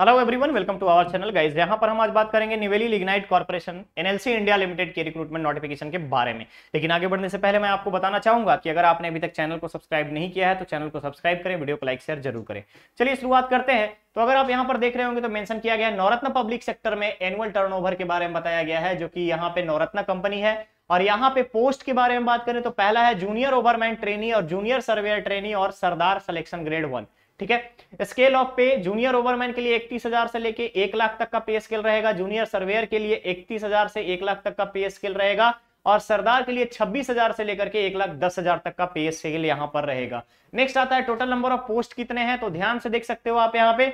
Hello everyone, welcome to our channel guys. यहाँ पर हम आज बात करेंगे Neyveli lignite corporation NLC India limited के रिक्रूटमेंट नोटिफिकेशन के बारे में। लेकिन आगे बढ़ने से पहले मैं आपको बताना चाहूंगा कि अगर आपने अभी तक चैनल को सब्सक्राइब नहीं किया है तो चैनल को सब्सक्राइब करें, वीडियो को लाइक शेयर जरूर करें। चलिए शुरुआत करते हैं। तो अगर आप यहाँ पर देख रहे होंगे तो मेंशन किया गया है नवरत्न पब्लिक सेक्टर में एनुअल टर्नओवर के बारे में बताया गया है, जो कि यहाँ पे नवरत्न कंपनी है। और यहाँ पे पोस्ट के बारे में बात करें तो पहला है जूनियर ओवरमैन ट्रेनी और जूनियर सर्वेयर ट्रेनी और सरदार सिलेक्शन ग्रेड 1। ठीक है। स्केल ऑफ पे जूनियर ओवरमैन के लिए 31,000 से लेके 1 लाख तक का पे स्केल रहेगा। जूनियर सर्वेयर के लिए 31,000 से 1 लाख तक का पे स्केल रहेगा। और सरदार के लिए 26,000 से लेकर के 1,10,000 तक का पे स्केल यहां पर रहेगा। नेक्स्ट आता है टोटल नंबर ऑफ पोस्ट कितने हैं, तो ध्यान से देख सकते हो आप यहाँ पे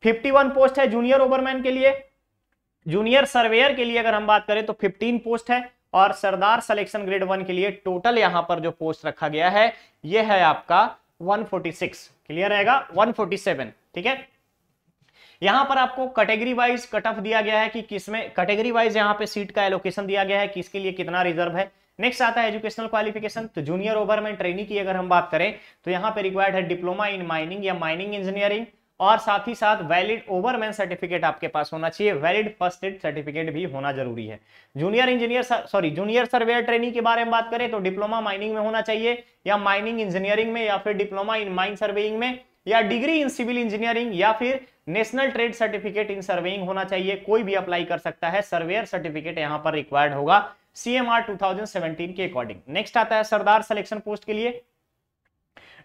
51 पोस्ट है जूनियर ओवरमैन के लिए। जूनियर सर्वेयर के लिए अगर हम बात करें तो 15 पोस्ट है। और सरदार सिलेक्शन ग्रेड 1 के लिए टोटल यहां पर जो पोस्ट रखा गया है यह है आपका 146। क्लियर रहेगा 147। ठीक है। यहां पर आपको कैटेगरी वाइज कट ऑफ दिया गया है कि किसमें कैटेगरी वाइज यहां पे सीट का एलोकेशन दिया गया है, किसके लिए कितना रिजर्व है। नेक्स्ट आता है एजुकेशनल क्वालिफिकेशन। तो जूनियर ओवरमैन ट्रेनी की अगर हम बात करें तो यहां पे रिक्वायर्ड है डिप्लोमा इन माइनिंग या माइनिंग इंजीनियरिंग, और साथ ही साथ वैलिड ओवरमैन सर्टिफिकेट आपके पास होना चाहिए। वैलिड फर्स्ट एड सर्टिफिकेट भी होना जरूरी है। जूनियर सर्वेयर ट्रेनी के बारे में बात करें तो डिप्लोमा माइनिंग में होना चाहिए, या माइनिंग इंजीनियरिंग में, या फिर डिप्लोमा इन माइन सर्वेइंग में, या डिग्री इन सिविल इंजीनियरिंग, या फिर national trade certificate in surveying होना चाहिए। कोई भी अप्लाई कर सकता है। सर्वेयर सर्टिफिकेट यहां पर रिक्वायर्ड होगा CMR 2017 के अकॉर्डिंग। नेक्स्ट आता है सरदार सिलेक्शन पोस्ट के लिए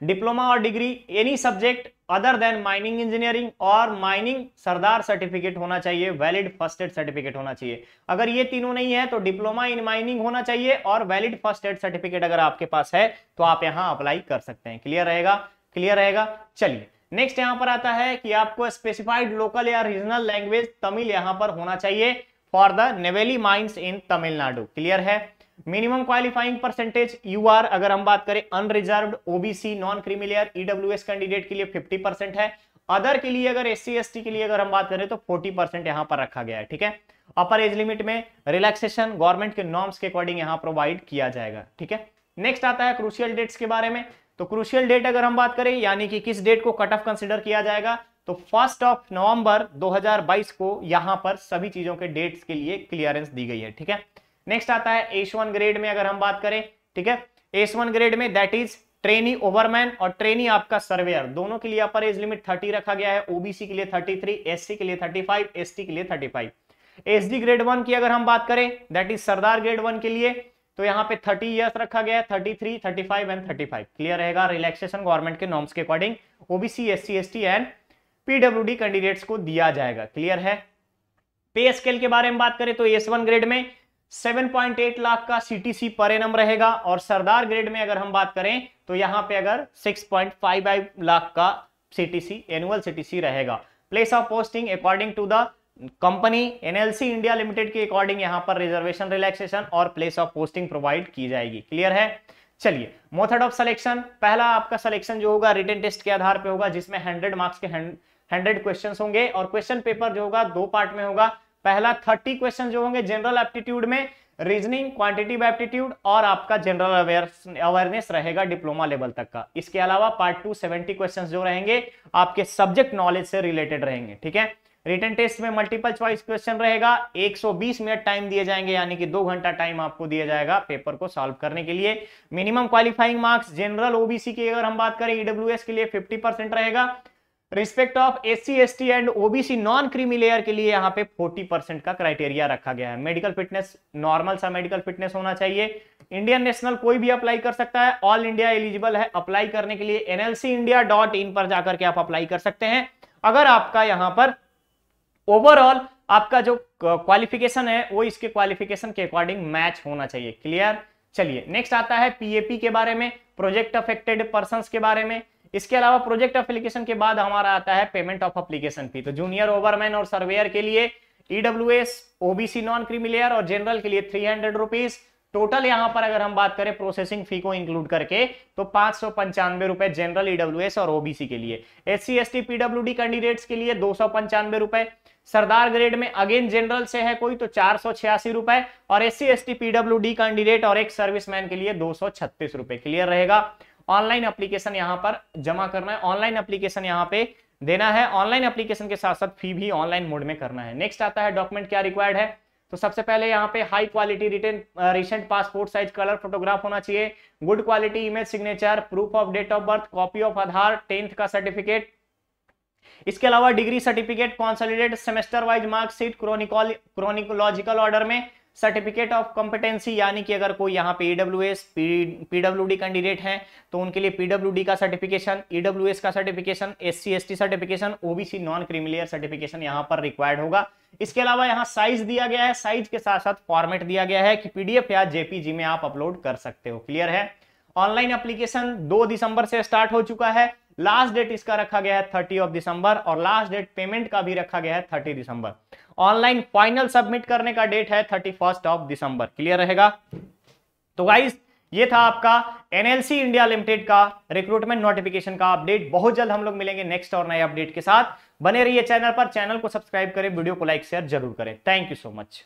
डिप्लोमा और degree any subject other than mining engineering और माइनिंग सरदार सर्टिफिकेट होना चाहिए। वैलिड फर्स्ट एड सर्टिफिकेट होना चाहिए। अगर ये तीनों नहीं है तो डिप्लोमा इन माइनिंग होना चाहिए और वैलिड फर्स्ट एड सर्टिफिकेट अगर आपके पास है तो आप यहां अप्लाई कर सकते हैं। क्लियर रहेगा, क्लियर रहेगा। चलिए नेक्स्ट यहां पर आता है कि आपको स्पेसिफाइड लोकल या रीजनल लैंग्वेज तमिल यहां पर होना चाहिए for the Neyveli mines in Tamil Nadu. Clear है। मिनिमम क्वालिफाइंग परसेंटेज यूआर अगर हम बात करें unreserved, OBC, non creamy layer, EWS candidate के लिए 50% है। अदर के लिए अगर एससी एसटी के लिए अगर हम बात करें तो 40% यहां पर रखा गया है। ठीक है। अपर एज लिमिट में रिलैक्सेशन गवर्नमेंट के नॉर्म्स के अकॉर्डिंग यहां प्रोवाइड किया जाएगा। ठीक है। नेक्स्ट आता है क्रूशियल डेट्स के बारे में। तो क्रूशियल डेट अगर हम बात करें यानी कि किस डेट को कट ऑफ कंसिडर किया जाएगा, तो 1 नवंबर 2022 को यहां पर सभी चीजों के डेट्स के लिए क्लियरेंस दी गई है। ठीक है। नेक्स्ट आता है S1 ग्रेड में अगर हम बात करें। ठीक है। S1 ग्रेड में दैट इज ट्रेनी ओवरमैन और ट्रेनी आपका सर्वेयर, दोनों के लिए अपर एज लिमिट 30 रखा गया है। ओबीसी के लिए 33, एससी के लिए 35, एसटी के लिए 35। एसडी ग्रेड 1 की अगर हम बात करें दैट इज सरदार ग्रेड 1 के लिए तो यहाँ पे 30 ईयर्स रखा गया है, 33, 35 एंड 35। क्लियर रहेगा। रिलैक्सेशन गवर्नमेंट के नॉर्म्स के according OBC, SC, ST and PWD candidates को दिया जाएगा। क्लियर है। पे स्केल के बारे में बात करें तो S1 ग्रेड में 7.8 लाख का सीटीसी पर एनम रहेगा, और सरदार ग्रेड में अगर हम बात करें तो यहां पे अगर 6.55 लाख का सीटीसी एनुअल सीटीसी रहेगा। Place of posting according to the company NLC India limited के अकॉर्डिंग यहां पर रिजर्वेशन रिलैक्सेशन और प्लेस ऑफ पोस्टिंग प्रोवाइड की जाएगी। क्लियर है। चलिए मेथड ऑफ सिलेक्शन, पहला आपका सिलेक्शन जो होगा रिटन टेस्ट के आधार पे होगा, जिसमें 100 मार्क्स के 100 क्वेश्चन होंगे, और क्वेश्चन पेपर जो होगा 2 पार्ट में होगा। पहला 30 क्वेश्चन जो होंगे जनरल एप्टीट्यूड में, रीजनिंग, क्वांटिटेटिव एप्टीट्यूड और आपका जनरल अवेयरनेस रहेगा डिप्लोमा लेवल तक का। इसके अलावा पार्ट 2 70 क्वेश्चन जो रहेंगे आपके सब्जेक्ट नॉलेज से रिलेटेड रहेंगे। ठीक है। रिटन टेस्ट में मल्टीपल चॉइस क्वेश्चन रहेगा। 120 मिनट टाइम दिए जाएंगे, यानी कि 2 घंटा टाइम आपको दिया जाएगा पेपर को सॉल्व करने के लिए। Minimum qualifying marks general OBC की अगर हम बात करें ईडब्ल्यूएस के लिए 50% रहेगा। Respect of SC ST and OBC non creamy layer के लिए यहाँ पे 40% का क्राइटेरिया रखा गया है। मेडिकल फिटनेस नॉर्मल सा मेडिकल फिटनेस होना चाहिए। इंडियन नेशनल कोई भी अप्लाई कर सकता है। ऑल इंडिया एलिजिबल है। अप्लाई करने के लिए nlcindia.in पर जाकर के आप अप्लाई कर सकते हैं। अगर आपका यहाँ पर ओवरऑल आपका जो क्वालिफिकेशन है वो इसके क्वालिफिकेशन के अकॉर्डिंग मैच होना चाहिए। क्लियर। चलिए नेक्स्ट आता है पीएपी के बारे में, प्रोजेक्ट अफेक्टेड पर्संस के बारे में। इसके अलावा प्रोजेक्ट एप्लीकेशन के बाद हमारा आता है पेमेंट ऑफ एप्लीकेशन फी। तो जूनियर ओवरमैन और सर्वेयर के लिए ईडब्ल्यूएस, ओबीसी नॉन क्रीमिलियर और जनरल के लिए 300 रुपीज। टोटल यहां पर अगर हम बात करें प्रोसेसिंग फी को इंक्लूड करके तो 595 रुपए जनरल, ईडब्ल्यूएस और ओबीसी के लिए। एससी एसटी पीडब्ल्यूडी कैंडिडेट्स के लिए 295 रुपए। सरदार ग्रेड में अगेन जनरल से है कोई तो 486 रुपए, और एससी एसटी पीडब्ल्यूडी कैंडिडेट और एक सर्विसमैन के लिए 236 रुपए। क्लियर रहेगा। ऑनलाइन एप्लीकेशन यहां पर जमा करना है। ऑनलाइन एप्लीकेशन यहां पे देना है। ऑनलाइन एप्लीकेशन के साथ साथ फी भी ऑनलाइन मोड में करना है। नेक्स्ट आता है डॉक्यूमेंट क्या रिक्वायर्ड है। तो सबसे पहले यहाँ पे high quality written recent passport size colour photograph होना चाहिए, good quality image signature, proof of date of birth, copy of Aadhaar, 10th का सर्टिफिकेट, इसके अलावा degree certificate, consolidated semester wise marksheet, chronological order में, सर्टिफिकेट ऑफ कॉम्पिटेंसी, यानी कि अगर कोई यहाँ पे ईडब्ल्यूएस पीडब्ल्यूडी कैंडिडेट हैं तो उनके लिए पीडब्ल्यूडी का सर्टिफिकेशन, ईडब्ल्यूएस का certification, SC ST certification, OBC non creamy layer certification यहाँ पर रिक्वायर्ड होगा। इसके अलावा यहाँ साइज दिया गया है, साइज के साथ साथ फॉर्मेट दिया गया है कि पीडीएफ या जेपीजी में आप अपलोड कर सकते हो। क्लियर है। ऑनलाइन एप्लीकेशन 2 दिसंबर से स्टार्ट हो चुका है। लास्ट डेट इसका रखा गया है 30 दिसंबर और लास्ट डेट पेमेंट का भी रखा गया है 30 दिसंबर। ऑनलाइन फाइनल सबमिट करने का डेट है 31 दिसंबर। क्लियर रहेगा। तो गाइस ये था आपका एनएलसी इंडिया लिमिटेड का रिक्रूटमेंट नोटिफिकेशन का अपडेट। बहुत जल्द हम लोग मिलेंगे नेक्स्ट और नए अपडेट के साथ। बने रहिए चैनल पर, चैनल को सब्सक्राइब करें, वीडियो को लाइक शेयर जरूर करें। Thank you so much.